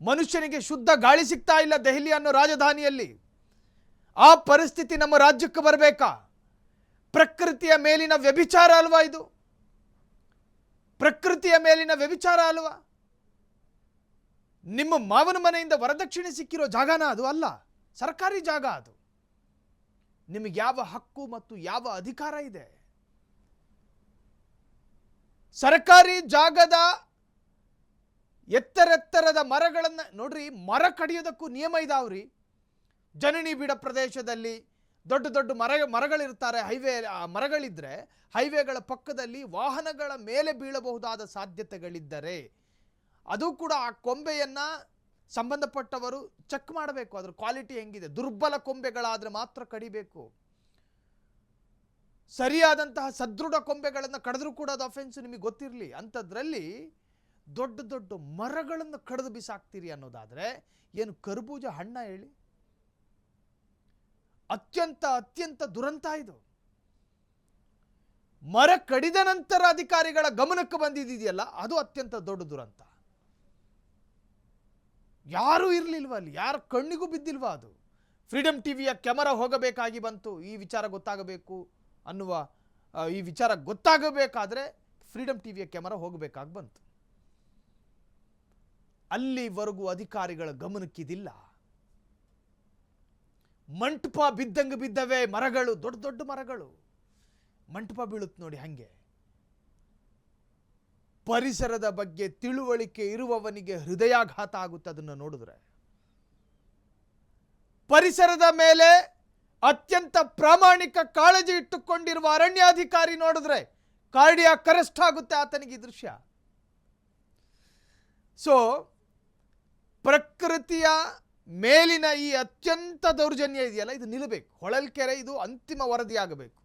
ಮನುಷ್ಯನಿಗೆ ಶುದ್ಧ ಗಾಳಿ ಸಿಗ್ತಾ ಇಲ್ಲ ದೆಹಲಿ ಅನ್ನೋ ರಾಜಧಾನಿಯಲ್ಲಿ. ಆ ಪರಿಸ್ಥಿತಿ ನಮ್ಮ ರಾಜ್ಯಕ್ಕೆ ಬರಬೇಕಾ? ಪ್ರಕೃತಿಯ ಮೇಲಿನ ವ್ಯಭಿಚಾರ ಅಲ್ವಾ ಇದು? ಪ್ರಕೃತಿಯ ಮೇಲಿನ ವ್ಯಭಿಚಾರ ಅಲ್ವಾ? ನಿಮ್ಮ ಮಾವನ ಮನೆಯಿಂದ ವರದಕ್ಷಿಣೆ ಸಿಕ್ಕಿರೋ ಜಾಗನ ಅದು? ಅಲ್ಲ, ಸರ್ಕಾರಿ ಜಾಗ ಅದು. ನಿಮಗೆ ಯಾವ ಹಕ್ಕು ಮತ್ತು ಯಾವ ಅಧಿಕಾರ ಇದೆ? ಸರ್ಕಾರಿ ಜಾಗದ ಎತ್ತರೆತ್ತರದ ಮರಗಳನ್ನು ನೋಡ್ರಿ, ಮರ ಕಡಿಯೋದಕ್ಕೂ ನಿಯಮ ಇದಾವ್ರಿ. ಜನನಿ ಬಿಡ ಪ್ರದೇಶದಲ್ಲಿ ದೊಡ್ಡ ದೊಡ್ಡ ಮರಗಳಿರ್ತಾರೆ, ಮರಗಳಿದ್ರೆ ಹೈವೇಗಳ ಪಕ್ಕದಲ್ಲಿ ವಾಹನಗಳ ಮೇಲೆ ಬೀಳಬಹುದಾದ ಸಾಧ್ಯತೆಗಳಿದ್ದರೆ ಅದು ಕೂಡ ಆ ಕೊಂಬೆಯನ್ನು ಸಂಬಂಧಪಟ್ಟವರು ಚೆಕ್ ಮಾಡಬೇಕು, ಅದರ ಕ್ವಾಲಿಟಿ ಹೆಂಗಿದೆ. ದುರ್ಬಲ ಕೊಂಬೆಗಳಾದರೆ ಮಾತ್ರ ಕಡಿಬೇಕು. ಸರಿಯಾದಂತಹ ಸದೃಢ ಕೊಂಬೆಗಳನ್ನು ಕಡಿದ್ರೂ ಕೂಡ ಅದು ಅಫೆನ್ಸ್, ನಿಮಗೆ ಗೊತ್ತಿರಲಿ. ಅಂಥದ್ರಲ್ಲಿ ದೊಡ್ಡ ದೊಡ್ಡ ಮರಗಳನ್ನು ಕಡಿದು ಬಿಸಾಕ್ತೀರಿ ಅನ್ನೋದಾದರೆ ಏನು ಕರ್ಬೂಜ ಹಣ್ಣ ಹೇಳಿ? ಅತ್ಯಂತ ದುರಂತ ಇದು. ಮರ ಕಡಿದ ನಂತರ ಅಧಿಕಾರಿಗಳ ಗಮನಕ್ಕೆ ಬಂದಿದೆಯಲ್ಲ, ಅದು ಅತ್ಯಂತ ದೊಡ್ಡ ದುರಂತ. ಯಾರೂ ಇರಲಿಲ್ವ ಅಲ್ಲಿ, ಯಾರ ಕಣ್ಣಿಗೂ ಬಿದ್ದಿಲ್ವ ಅದು? ಫ್ರೀಡಮ್ ಟಿವಿಯ ಕ್ಯಾಮರಾ ಹೋಗಬೇಕಾಗಿ ಬಂತು, ಈ ವಿಚಾರ ಗೊತ್ತಾಗಬೇಕು ಅನ್ನುವ ಈ ವಿಚಾರ ಗೊತ್ತಾಗಬೇಕಾದ್ರೆ ಫ್ರೀಡಮ್ ಟಿವಿಯ ಕ್ಯಾಮರಾ ಹೋಗಬೇಕಾಗಿ ಬಂತು. ಅಲ್ಲಿವರೆಗೂ ಅಧಿಕಾರಿಗಳ ಗಮನಕ್ಕಿದಿಲ್ಲ. ಮಂಟಪ ಬಿದ್ದಂಗೆ ಬಿದ್ದವೆ ಮರಗಳು, ದೊಡ್ಡ ದೊಡ್ಡ ಮರಗಳು. ಮಂಟಪ ಬೀಳುತ್ತೆ ನೋಡಿ ಹಂಗೆ. ಪರಿಸರದ ಬಗ್ಗೆ ತಿಳುವಳಿಕೆ ಇರುವವನಿಗೆ ಹೃದಯಾಘಾತ ಆಗುತ್ತೆ ಅದನ್ನು ನೋಡಿದ್ರೆ. ಪರಿಸರದ ಮೇಲೆ ಅತ್ಯಂತ ಪ್ರಾಮಾಣಿಕ ಕಾಳಜಿ ಇಟ್ಟುಕೊಂಡಿರುವ ಅರಣ್ಯಾಧಿಕಾರಿ ನೋಡಿದ್ರೆ ಕಾರ್ಡಿಯಾಕ್ ಅರೆಸ್ಟ್ ಆಗುತ್ತೆ ಆತನಿಗೆ ಈ ದೃಶ್ಯ. ಸೊ ಪ್ರಕೃತಿಯ ಮೇಲಿನ ಈ ಅತ್ಯಂತ ದೌರ್ಜನ್ಯ ಇದೆಯಲ್ಲ, ಇದು ನಿಲ್ಲಬೇಕು. ಹೊಳಲ್ಕೆರೆ ಇದು ಅಂತಿಮ ವರದಿಯಾಗಬೇಕು.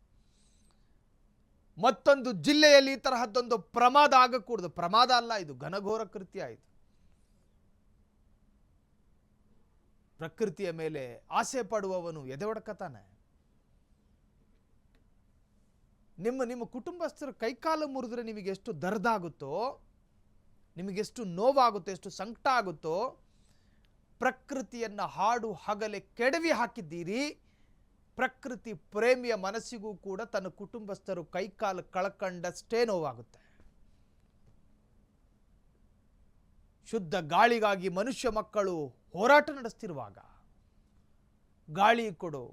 ಮತ್ತೊಂದು ಜಿಲ್ಲೆಯಲ್ಲಿ ಈ ತರಹದ್ದೊಂದು ಪ್ರಮಾದ ಆಗಕೂಡದು. ಪ್ರಮಾದ ಅಲ್ಲ, ಇದು ಘನಘೋರ ಕೃತ್ಯ. ಇದು ಪ್ರಕೃತಿಯ ಮೇಲೆ ಆಸೆ ಪಡುವವನು ಎದೆ ಒಡಕತಾನೆ. ನಿಮ್ಮ ಕುಟುಂಬಸ್ಥರು ಕೈಕಾಲು ಮುರಿದ್ರೆ ನಿಮಗೆ ಎಷ್ಟು ದರ್ದಾಗುತ್ತೋ, ನಿಮಗೆಷ್ಟು ನೋವಾಗುತ್ತೋ, ಎಷ್ಟು ಸಂಕಟ ಆಗುತ್ತೋ. ಪ್ರಕೃತಿಯನ್ನು ಹಾಡು ಹಗಲೆ ಕೆಡವಿ ಹಾಕಿದ್ದೀರಿ. ಪ್ರಕೃತಿ ಪ್ರೇಮಿಯ ಮನಸ್ಸಿಗೂ ಕೂಡ ತನ್ನ ಕುಟುಂಬಸ್ಥರು ಕೈಕಾಲು ಕಳ್ಕೊಂಡಷ್ಟೇ ನೋವಾಗುತ್ತೆ. ಶುದ್ಧ ಗಾಳಿಗಾಗಿ ಮನುಷ್ಯ ಮಕ್ಕಳು ಹೋರಾಟ ನಡೆಸ್ತಿರುವಾಗ ಗಾಳಿ ಕೊಡು,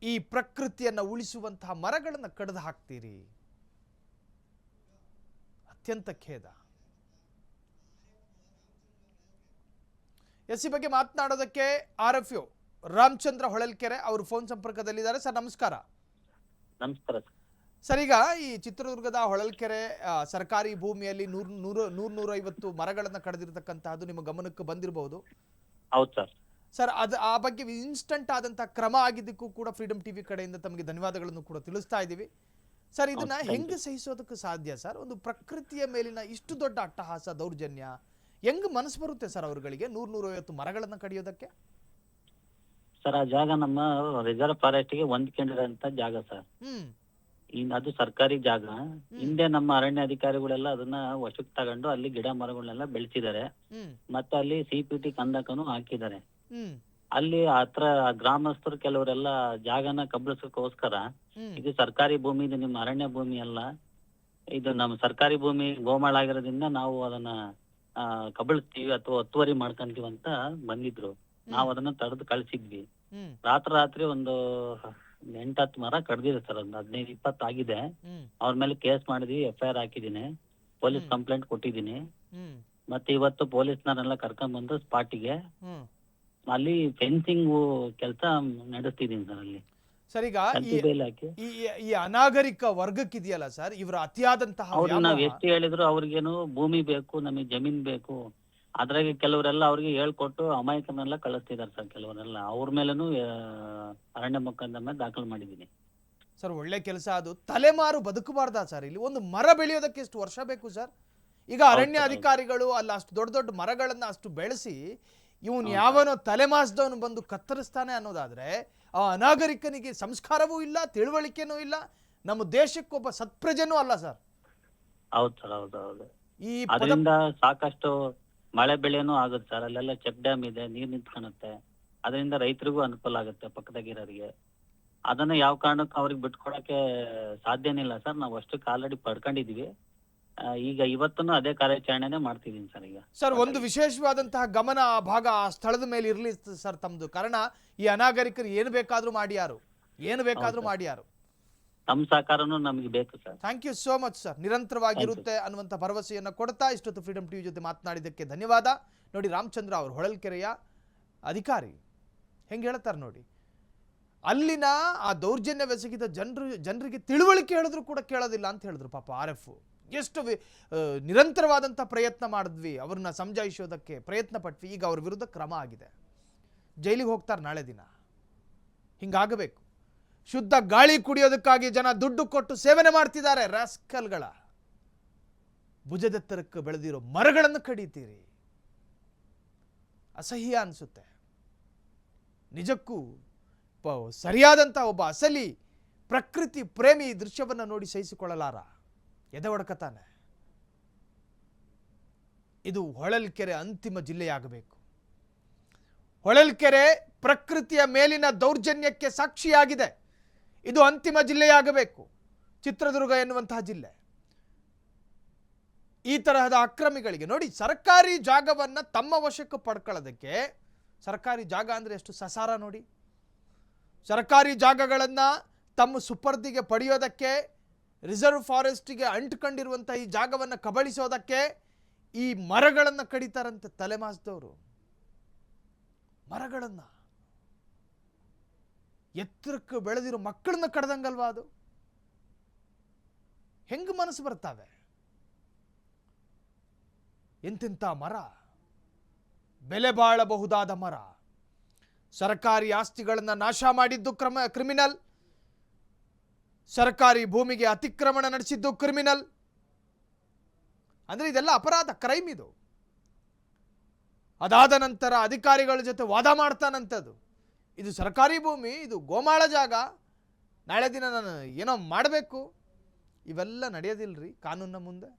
ಈ ಪ್ರಕೃತಿಯನ್ನು ಉಳಿಸುವಂತಹ ಮರಗಳನ್ನು ಕಡಿದು ಹಾಕ್ತೀರಿ. ಅತ್ಯಂತ ಖೇದ. ಈ ಬಗ್ಗೆ ಮಾತನಾಡೋದಕ್ಕೆ RFO ರಾಮಚಂದ್ರ ಹೊಳಲ್ಕೆರೆ ಅವರು ಫೋನ್ ಸಂಪರ್ಕದಲ್ಲಿದ್ದಾರೆ. ಸರ್ ನಮಸ್ಕಾರ. ನಮಸ್ಕಾರ ಸರ್, ಈಗ ಈ ಚಿತ್ರದುರ್ಗದ ಹೊಳಲ್ಕೆರೆ ಸರ್ಕಾರಿ ಭೂಮಿಯಲ್ಲಿ 100-150 ಮರಗಳನ್ನು ಕಡಿದಿರ್ತಕ್ಕಂತಹದ್ದು ನಿಮ್ಮ ಗಮನಕ್ಕೆ ಬಂದಿರಬಹುದು. ಹೌದು ಸರ್. ಸರ್, ಆ ಬಗ್ಗೆ ಇನ್ಸ್ಟಂಟ್ ಆದಂತಹ ಕ್ರಮ ಆಗಿದ್ದಕ್ಕೂ ಕೂಡ ಫ್ರೀಡಮ್ ಟಿವಿ ಕಡೆಯಿಂದ ತಮಗೆ ಧನ್ಯವಾದಗಳನ್ನು ಕೂಡ ತಿಳಿಸ್ತಾ ಇದ್ದೀವಿ. ಸರ್, ಇದನ್ನ ಹೆಂಗೆ ಸಹಿಸೋದಕ್ಕೆ ಸಾಧ್ಯ ಸರ್? ಒಂದು ಪ್ರಕೃತಿಯ ಮೇಲಿನ ಇಷ್ಟು ದೊಡ್ಡ ಅಟ್ಟಹಾಸ, ದೌರ್ಜನ್ಯ ಹೆಂಗ್ ಮನಸ್ಸು ಬರುತ್ತೆ ಸರ್ ಅವರುಗಳಿಗೆ 100-150 ಮರಗಳನ್ನು ಕಡಿಯೋದಕ್ಕೆ? ಸರ್, ಆ ಜಾಗ ನಮ್ಮ ರಿಸರ್ವ್ ಫಾರೆಸ್ಟ್ ಗೆ ಹೊಂದ್ಕೊಂಡಿರೋಂತ ಜಾಗ ಸರ್. ಅದು ಸರ್ಕಾರಿ ಜಾಗ. ಹಿಂದೆ ನಮ್ಮ ಅರಣ್ಯ ಅಧಿಕಾರಿಗಳೆಲ್ಲ ಅದನ್ನ ವಶಕ್ಕೆ ತಗೊಂಡು ಅಲ್ಲಿ ಗಿಡ ಮರಗಳನ್ನೆಲ್ಲ ಬೆಳೆಸಿದ್ದಾರೆ. ಮತ್ತೆ ಅಲ್ಲಿ CPT ಕಂದಕನು ಹಾಕಿದ್ದಾರೆ. ಅಲ್ಲಿ ಹತ್ರ ಗ್ರಾಮಸ್ಥರು ಕೆಲವರೆಲ್ಲ ಜಾಗನ ಕಬಳಿಸೋಕೋಸ್ಕರ ಇದು ಸರ್ಕಾರಿ ಭೂಮಿ, ಇದು ನಿಮ್ಮ ಅರಣ್ಯ ಭೂಮಿ ಅಲ್ಲ, ಇದು ನಮ್ಮ ಸರ್ಕಾರಿ ಭೂಮಿ ಗೋಮಾಳ ಆಗಿರೋದ್ರಿಂದ ನಾವು ಅದನ್ನ ಕಬಳಿಸ್ತೀವಿ ಅಥವಾ ಒತ್ತುವರಿ ಮಾಡ್ಕೊಂತೀವಿ ಅಂತ ಬಂದಿದ್ರು. ನಾವು ಅದನ್ನ ತಡೆದು ಕಳ್ಸಿದ್ವಿ. ರಾತ್ರಿ ಒಂದು 8-10 ಮರ ಕಡ್ದಿದೆ ಸರ್. ಒಂದು 15-20 ಆಗಿದೆ. ಅವ್ರ ಮೇಲೆ ಕೇಸ್ ಮಾಡಿದ್ವಿ, FIR ಹಾಕಿದೀನಿ, ಪೊಲೀಸ್ ಕಂಪ್ಲೇಂಟ್ ಕೊಟ್ಟಿದ್ದೀನಿ. ಮತ್ತೆ ಇವತ್ತು ಪೊಲೀಸ್ನವರೆಲ್ಲ ಕರ್ಕೊಂಡ್ ಬಂದು ಸ್ಪಾಟಿಗೆ ಅಲ್ಲಿ ಫೆನ್ಸಿಂಗ್ ಕೆಲಸ ನಡೆಸ್ತಿದೀನಿ ಸರ್. ಅಲ್ಲಿ ಸರ್, ಈಗ ಈ ಅನಾಗರಿಕ ವರ್ಗಕ್ಕಿದೆಯಲ್ಲ ಸರ್, ಇವರ ಅತಿಯಾದಂತಹ ಅವ್ರಿಗೆ ನಾವ್ ಎಷ್ಟು ಹೇಳಿದ್ರು ಅವ್ರಿಗೇನು ಭೂಮಿ ಬೇಕು, ನಮಗೆ ಜಮೀನ್ ಬೇಕು, ಅದ್ರಾಗೆ ಕೆಲವರೆಲ್ಲ ಅವ್ರಿಗೆ ಹೇಳ್ಕೊಟ್ಟು ಅಮಾಯಕನೆಲ್ಲ ಕಳಿಸ್ತಿದಾರೆ ಸರ್. ಕೆಲವರೆಲ್ಲ ಅವ್ರ ಮೇಲೂ ಅರಣ್ಯ ಮೊಕದ್ದಮೆ ದಾಖಲು ಮಾಡಿದೀನಿ ಸರ್. ಒಳ್ಳೆ ಕೆಲಸ. ಅದು ತಲೆಮಾರು ಬದುಕಬಾರ್ದಾ ಸರ್? ಇಲ್ಲಿ ಒಂದು ಮರ ಬೆಳೆಯೋದಕ್ಕೆ ಎಷ್ಟು ವರ್ಷ ಬೇಕು ಸರ್? ಈಗ ಅರಣ್ಯ ಅಧಿಕಾರಿಗಳು ಅಲ್ಲ ಅಷ್ಟು ದೊಡ್ಡ ದೊಡ್ಡ ಮರಗಳನ್ನ ಅಷ್ಟು ಬೆಳೆಸಿ ಇವನು ಯಾವನೋ ತಲೆಮಾಸದವನು ಬಂದು ಕತ್ತರಿಸ್ತಾನೆ ಅನ್ನೋದಾದ್ರೆ ಆ ಅನಾಗರಿಕನಿಗೆ ಸಂಸ್ಕಾರವೂ ಇಲ್ಲ, ತಿಳುವಳಿಕೆನೂ ಇಲ್ಲ, ನಮ್ಮ ದೇಶಕ್ಕೊಬ್ಬ ಸತ್ಪ್ರಜೆನೂ ಅಲ್ಲ ಸರ್. ಹೌದು ಸರ್, ಹೌದು. ಅದರಿಂದ ಸಾಕಷ್ಟು ಮಳೆ ಬೆಳೆನೂ ಆಗುತ್ತೆ ಸರ್. ಅಲ್ಲೆಲ್ಲ ಚೆಕ್ ಡ್ಯಾಮ್ ಇದೆ, ನೀರ್ ನಿಂತ್ಕೊಳುತ್ತೆ. ಅದರಿಂದ ರೈತರಿಗೂ ಅನುಕೂಲ ಆಗುತ್ತೆ, ಪಕ್ಕದಾಗಿರೋರಿಗೆ. ಅದನ್ನ ಯಾವ ಕಾರಣಕ್ಕೂ ಅವ್ರಿಗೆ ಬಿಟ್ಕೊಡಕ್ಕೆ ಸಾಧ್ಯನೇ ಇಲ್ಲ ಸರ್. ನಾವು ಅಷ್ಟಕ್ಕೆ ಆಲ್ರೆಡಿ ಪಡ್ಕೊಂಡಿದೀವಿ. ಈಗ ಇವತ್ತೂ ಅದೇ ಕಾರ್ಯಾಚರಣೆನೇ ಮಾಡ್ತಿದೀನಿ ಸರ್. ಈಗ ಸರ್, ಒಂದು ವಿಶೇಷವಾದಂತಹ ಗಮನ ಆ ಭಾಗ ಆ ಸ್ಥಳದ ಮೇಲೆ ಇರ್ಲಿ ಸರ್ ತಮ್ದು. ಕಾರಣ ಈ ಅನಾಗರಿಕರು ಏನು ಬೇಕಾದ್ರೂ ಮಾಡ್ಯಾರು. ತಮ್ಮ ಸಹಕಾರನೂ ನಮಗೆ ಬೇಕು sir. Thank you so much sir. ನಿರಂತರವಾಗಿರುತ್ತೆ ಅನ್ನುವಂಥ ಭರವಸೆಯನ್ನು ಕೊಡ್ತಾ ಇಷ್ಟೊತ್ತು ಫ್ರೀಡಮ್ ಟಿವಿ ಜೊತೆ ಮಾತನಾಡಿದ್ದಕ್ಕೆ ಧನ್ಯವಾದ. ನೋಡಿ, ರಾಮಚಂದ್ರ ಅವರು ಹೊಳಲ್ಕೆರೆಯ ಅಧಿಕಾರಿ ಹೆಂಗೆ ಹೇಳ್ತಾರೆ ನೋಡಿ. ಅಲ್ಲಿನ ಆ ದೌರ್ಜನ್ಯವೆಸಗಿದ ಜನರಿಗೆ ತಿಳುವಳಿಕೆ ಹೇಳಿದ್ರು ಕೂಡ ಕೇಳೋದಿಲ್ಲ ಅಂತ ಹೇಳಿದ್ರು ಪಾಪ RF. ಎಷ್ಟು ನಿರಂತರವಾದಂಥ ಪ್ರಯತ್ನ ಮಾಡಿದ್ವಿ, ಅವ್ರನ್ನ ಸಮಜಾಯಿಸೋದಕ್ಕೆ ಪ್ರಯತ್ನ ಪಟ್ವಿ. ಈಗ ಅವ್ರ ವಿರುದ್ಧ ಕ್ರಮ ಆಗಿದೆ, ಜೈಲಿಗೆ ಹೋಗ್ತಾರೆ ನಾಳೆ ದಿನ. ಹಿಂಗಾಗಬೇಕು. ಶುದ್ಧ ಗಾಳಿ ಕುಡಿಯೋದಕ್ಕಾಗಿ ಜನ ದುಡ್ಡು ಕೊಟ್ಟು ಸೇವನೆ ಮಾಡ್ತಿದ್ದಾರೆ. ರಾಸ್ಕಲ್ಗಳ ಭುಜದೆತ್ತರಕ್ಕೆ ಬೆಳೆದಿರೋ ಮರಗಳನ್ನು ಕಡಿತೀರಿ. ಅಸಹ್ಯ ಅನಿಸುತ್ತೆ ನಿಜಕ್ಕೂ. ಸರಿಯಾದಂಥ ಒಬ್ಬ ಅಸಲಿ ಪ್ರಕೃತಿ ಪ್ರೇಮಿ ಈ ದೃಶ್ಯವನ್ನು ನೋಡಿ ಸಹಿಸಿಕೊಳ್ಳಲಾರ, ಎದೆ ಒಡಕತಾನೆ. ಇದು ಹೊಳಲ್ಕೆರೆ ಅಂತಿಮ ಜಿಲ್ಲೆಯಾಗಬೇಕು. ಹೊಳಲ್ಕೆರೆ ಪ್ರಕೃತಿಯ ಮೇಲಿನ ದೌರ್ಜನ್ಯಕ್ಕೆ ಸಾಕ್ಷಿಯಾಗಿದೆ. ಇದು ಅಂತಿಮ ಜಿಲ್ಲೆಯಾಗಬೇಕು. ಚಿತ್ರದುರ್ಗ ಎನ್ನುವಂತಹ ಜಿಲ್ಲೆ ಈ ತರಹದ ಅಕ್ರಮಿಗಳಿಗೆ ನೋಡಿ, ಸರ್ಕಾರಿ ಜಾಗವನ್ನು ತಮ್ಮ ವಶಕ್ಕೆ ಪಡ್ಕೊಳ್ಳೋದಕ್ಕೆ, ಸರ್ಕಾರಿ ಜಾಗ ಅಂದರೆ ಎಷ್ಟು ಸಸಾರ ನೋಡಿ. ಸರ್ಕಾರಿ ಜಾಗಗಳನ್ನು ತಮ್ಮ ಸುಪರ್ದಿಗೆ ಪಡೆಯೋದಕ್ಕೆ, ರಿಸರ್ವ್ ಫಾರೆಸ್ಟಿಗೆ ಅಂಟ್ಕೊಂಡಿರುವಂಥ ಈ ಜಾಗವನ್ನು ಕಬಳಿಸೋದಕ್ಕೆ ಈ ಮರಗಳನ್ನು ಕಡಿತಾರಂತೆ ತಲೆಮಾಸಿದವರು. ಮರಗಳನ್ನು ಎತ್ತರಕ್ಕೆ ಬೆಳೆದಿರೋ ಮಕ್ಕಳನ್ನ ಕಡ್ದಂಗಲ್ವಾ ಅದು? ಹೆಂಗೆ ಮನಸ್ಸು ಬರ್ತಾವೆ? ಎಂತೆಂಥ ಮರ, ಬೆಲೆ ಬಾಳಬಹುದಾದ ಮರ. ಸರ್ಕಾರಿ ಆಸ್ತಿಗಳನ್ನು ನಾಶ ಮಾಡಿದ್ದು ಕ್ರಿಮಿನಲ್, ಸರ್ಕಾರಿ ಭೂಮಿಗೆ ಅತಿಕ್ರಮಣ ನಡೆಸಿದ್ದು ಕ್ರಿಮಿನಲ್. ಅಂದರೆ ಇದೆಲ್ಲ ಅಪರಾಧ, ಕ್ರೈಮ್ ಇದು. ಅದಾದ ನಂತರ ಅಧಿಕಾರಿಗಳ ಜೊತೆ ವಾದ ಮಾಡ್ತಾನಂಥದ್ದು. ಇದು ಸರ್ಕಾರಿ ಭೂಮಿ, ಇದು ಗೋಮಾಳ ಜಾಗ, ನಾಳೆ ದಿನ ನಾನು ಏನೋ ಮಾಡಬೇಕು. ಇವೆಲ್ಲ ನಡೆಯೋದಿಲ್ಲರಿ ಕಾನೂನಿನ ಮುಂದೆ.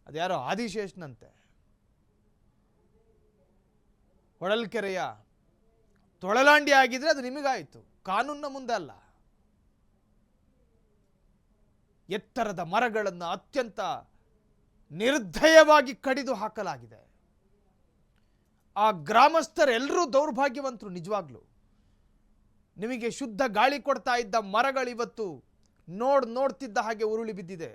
ಅದ್ಯಾರೋ ಆದಿಶೇಷನಂತೆ ಹೊಳಲ್ಕೆರೆಯ ತೊಳಲಾಂಡಿ ಆಗಿದ್ರೆ ಅದು ನಿಮಗಾಯಿತು, ಕಾನೂನಿನ ಮುಂದೆ ಅಲ್ಲ. ಎತ್ತರದ ಮರಗಳನ್ನು ಅತ್ಯಂತ ನಿರ್ದಯವಾಗಿ ಕಡಿದು ಹಾಕಲಾಗಿದೆ. ಆ ಗ್ರಾಮಸ್ಥರೆಲ್ಲರೂ ದೌರ್ಭಾಗ್ಯವಂತರು ನಿಜವಾಗ್ಲೂ. ನಿಮಗೆ ಶುದ್ಧ ಗಾಳಿ ಕೊಡ್ತಾ ಇದ್ದ ಮರಗಳಿವತ್ತು ನೋಡ್ತಿದ್ದ ಹಾಗೆ ಉರುಳಿ ಬಿದ್ದಿದೆ.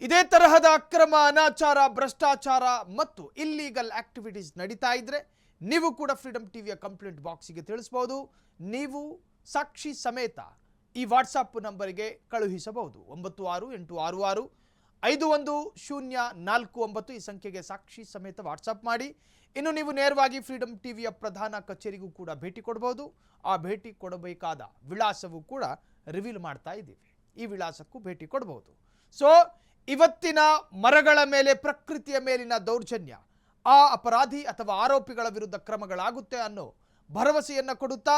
ಇದೇ ತರಹದ ಅಕ್ರಮ, ಅನಾಚಾರ, ಭ್ರಷ್ಟಾಚಾರ ಮತ್ತು ಇಲ್ಲೀಗಲ್ ಆಕ್ಟಿವಿಟೀಸ್ ನಡೀತಾ ಇದ್ರೆ ನೀವು ಕೂಡ ಫ್ರೀಡಮ್ ಟಿವಿಯ ಕಂಪ್ಲೇಂಟ್ ಬಾಕ್ಸಿಗೆ ತಿಳಿಸಬಹುದು. ನೀವು ಸಾಕ್ಷಿ ಸಮೇತ ಈ ವಾಟ್ಸಾಪ್ ನಂಬರ್ಗೆ ಕಳುಹಿಸಬಹುದು. 9666510149 ಈ ಸಂಖ್ಯೆಗೆ ಸಾಕ್ಷಿ ಸಮೇತ ವಾಟ್ಸಪ್ ಮಾಡಿ. ಇನ್ನು ನೀವು ನೇರವಾಗಿ ಫ್ರೀಡಮ್ ಟಿವಿಯ ಪ್ರಧಾನ ಕಚೇರಿಗೂ ಕೂಡ ಭೇಟಿ ಕೊಡಬಹುದು. ಆ ಭೇಟಿ ಕೊಡಬೇಕಾದ ವಿಳಾಸವೂ ಕೂಡ ರಿವೀಲ್ ಮಾಡ್ತಾ ಇದ್ದೀವಿ. ಈ ವಿಳಾಸಕ್ಕೂ ಭೇಟಿ ಕೊಡಬಹುದು. ಸೊ ಇವತ್ತಿನ ಮರಗಳ ಮೇಲೆ, ಪ್ರಕೃತಿಯ ಮೇಲಿನ ದೌರ್ಜನ್ಯ, ಆ ಅಪರಾಧಿ ಅಥವಾ ಆರೋಪಿಗಳ ವಿರುದ್ಧ ಕ್ರಮಗಳಾಗುತ್ತೆ ಅನ್ನೋ ಭರವಸೆಯನ್ನು ಕೊಡುತ್ತಾ